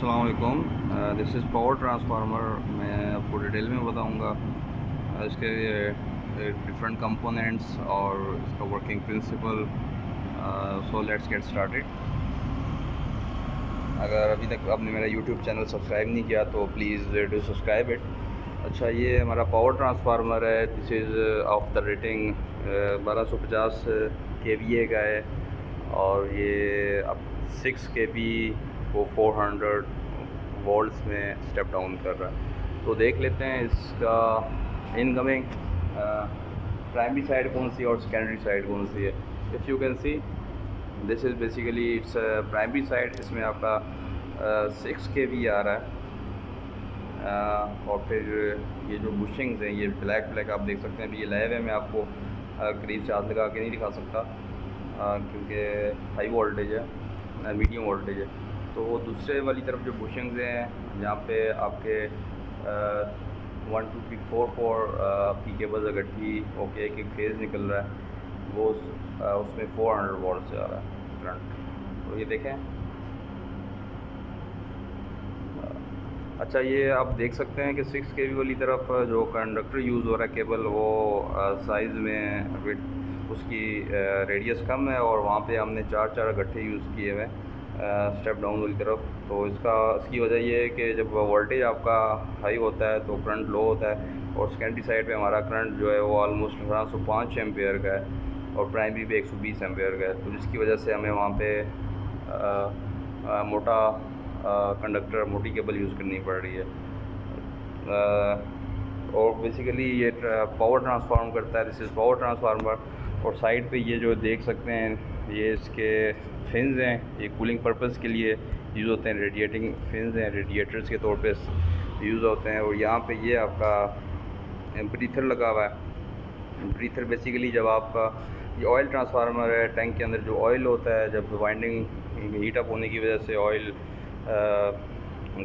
अस्सलाम वालेकुम। This is power transformer. मैं आपको डिटेल में बताऊंगा इसके डिफरेंट कंपोनेंट्स और इसका working principle. So let's get started. अगर अभी तक आपने मेरा यूट्यूब चैनल सब्सक्राइब नहीं किया तो प्लीज़ डू सब्सक्राइब इट। अच्छा, ये हमारा पावर ट्रांसफार्मर है। This is of the rating 1250 kVA का है और ये अब 6 kV को 400 वोल्ट्स में स्टेप डाउन कर रहा है। तो देख लेते हैं इसका इनकमिंग प्राइमरी साइड कौन सी और सेकेंडरी साइड कौन सी है। If you can see this is basically its primary side. इसमें आपका 6 kV आ रहा है। और फिर ये जो बुशिंग्स हैं ये ब्लैक आप देख सकते हैं। अभी ये लाइव है, मैं आपको करीब से हाथ लगा के नहीं दिखा सकता क्योंकि हाई वोल्टेज है, मीडियम वोल्टेज है। तो वो दूसरे वाली तरफ जो बुशिंग्स हैं जहाँ पे आपके 1 2 3 4 आपकी केबल्स इकट्ठी ओके एक फेज़ निकल रहा है, वो उसमें 400 वोल्ट से आ रहा है करंट। तो ये देखें। अच्छा, ये आप देख सकते हैं कि 6 kV वाली तरफ जो कंडक्टर यूज़ हो रहा है केबल, वो साइज़ में उसकी रेडियस कम है और वहाँ पे हमने चार इकट्ठे यूज़ किए हुए स्टेप डाउन वाली तरफ। तो इसकी वजह ये है कि जब वोल्टेज आपका हाई होता है तो करंट लो होता है और सेकेंडरी साइड पे हमारा करंट जो है वो ऑलमोस्ट 1805 एम्पेयर का है और प्राइमरी पे 120 एम्पेयर का है। तो जिसकी वजह से हमें वहाँ पे मोटा कंडक्टर मोटी केबल यूज़ करनी पड़ रही है। और बेसिकली ये पावर ट्रांसफार्म करता है। This is power transformer. और साइड पे ये जो देख सकते हैं ये इसके फिन्स हैं, ये कूलिंग पर्पस के लिए यूज़ होते हैं। रेडिएटिंग फिन्स हैं, रेडिएटर्स के तौर पे यूज़ होते हैं। और यहाँ पे ये आपका ब्रीथर लगा हुआ है। ब्रीथर बेसिकली जब आपका ये ऑयल ट्रांसफार्मर है, टैंक के अंदर जो ऑयल होता है जब वाइंडिंग हीट अप होने की वजह से ऑयल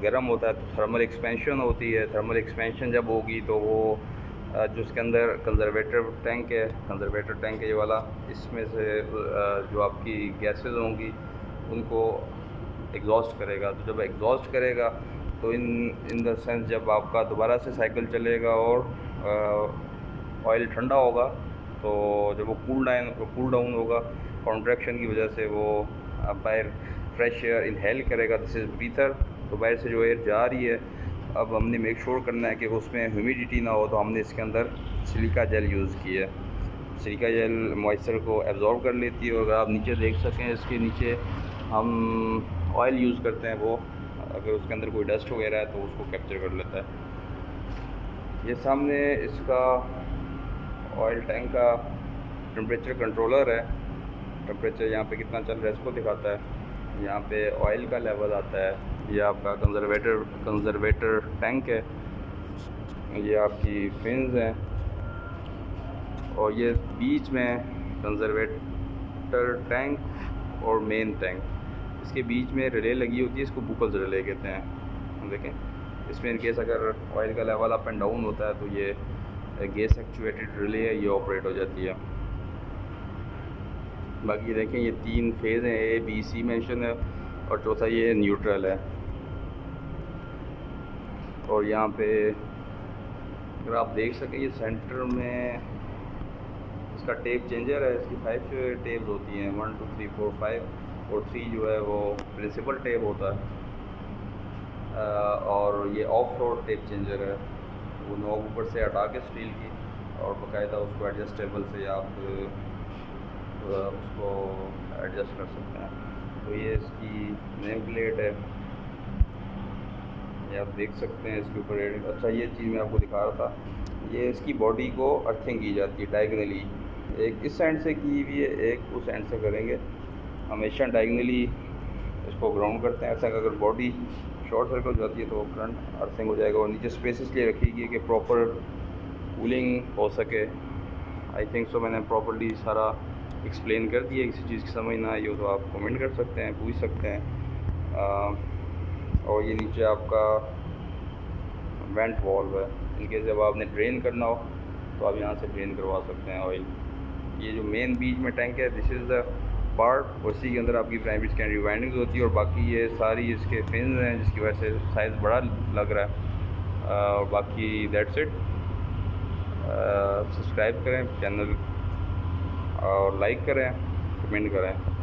गर्म होता है तो थर्मल एक्सपेंशन होती है। थर्मल एक्सपेंशन जब होगी तो वो जो उसके अंदर कंजर्वेटर टैंक है ये वाला, इसमें से जो आपकी गैसेस होंगी उनको एग्जॉस्ट करेगा। तो जब एग्जॉस्ट करेगा तो इन द सेंस जब आपका दोबारा से साइकिल चलेगा और ऑयल ठंडा होगा तो जब वो कूल डाउन होगा कॉन्ट्रैक्शन की वजह से वो बाहर फ्रेश एयर इनहेल करेगा। This is breather. तो बाहर से जो एयर जा रही है, अब हमने मेक श्योर करना है कि उसमें ह्यूमिडिटी ना हो, तो हमने इसके अंदर सिलिका जेल यूज़ की है। सिलिका जेल मॉइस्चर को एब्जॉर्ब कर लेती है और अगर आप नीचे देख सकें इसके नीचे हम ऑयल यूज़ करते हैं, वो अगर उसके अंदर कोई डस्ट वगैरह है तो उसको कैप्चर कर लेता है। ये सामने इसका ऑयल टैंक का टेम्परेचर कंट्रोलर है। टेम्परेचर यहाँ पे कितना चल रहा है इसको दिखाता है। यहाँ पे ऑयल का लेवल आता है। ये आपका कंजर्वेटर टैंक है। ये आपकी फिन्स हैं और ये बीच में कंजर्वेटर टैंक और मेन टैंक, इसके बीच में रिले लगी होती है, इसको बुकल्स रिले कहते हैं। देखें, इसमें इनकेस अगर ऑयल का लेवल अप एंड डाउन होता है तो ये गैस एक्चुएटेड रिले है, ये ऑपरेट हो जाती है। बाकी देखें ये 3 फेज़ हैं, ए बी सी मेंशन है और चौथा ये न्यूट्रल है। और यहाँ पे अगर आप देख सकें ये सेंटर में इसका टेप चेंजर है। इसकी 5 टेप्स होती हैं, 1 2 3 4 5 और 3 जो है वो प्रिंसिपल टेप होता है। और ये ऑफ रोड टेप चेंजर है, वो नॉब ऊपर से हटा के स्टील की और बाकायदा उसको एडजस्टेबल से आप उसको एडजस्ट कर सकते हैं। तो ये इसकी नेम प्लेट है, ये आप देख सकते हैं इसके ऊपर। अच्छा, ये चीज़ मैं आपको दिखा रहा था, ये इसकी बॉडी को अर्थिंग की जाती है डायगनली। एक इस एंड से की हुई है, एक उस एंड से करेंगे। हमेशा डायगनली इसको ग्राउंड करते हैं। ऐसा अगर बॉडी शॉर्ट सर्किट हो जाती है तो करंट अर्थिंग हो जाएगा। और नीचे स्पेस इसलिए रखी गई कि प्रॉपर कूलिंग हो सके। आई थिंक सो मैंने प्रॉपर्ली सारा एक्सप्लेन कर दिया। किसी चीज़ की समझ ना आई हो तो आप कमेंट कर सकते हैं, पूछ सकते हैं। और ये नीचे आपका वेंट वॉल्व है, इनके जब आपने ड्रेन करना हो तो आप यहाँ से ड्रेन करवा सकते हैं ऑयल। ये जो मेन बीच में टैंक है, दिस इज़ द पार्ट, उसी के अंदर आपकी प्राइमरी स्कैन रिवाइंडिंग होती है और बाकी ये सारी इसके फिन्स हैं जिसकी वजह से साइज़ बड़ा लग रहा है। और बाकी दैट्स इट। सब्सक्राइब करें चैनल और लाइक करें, कमेंट करें।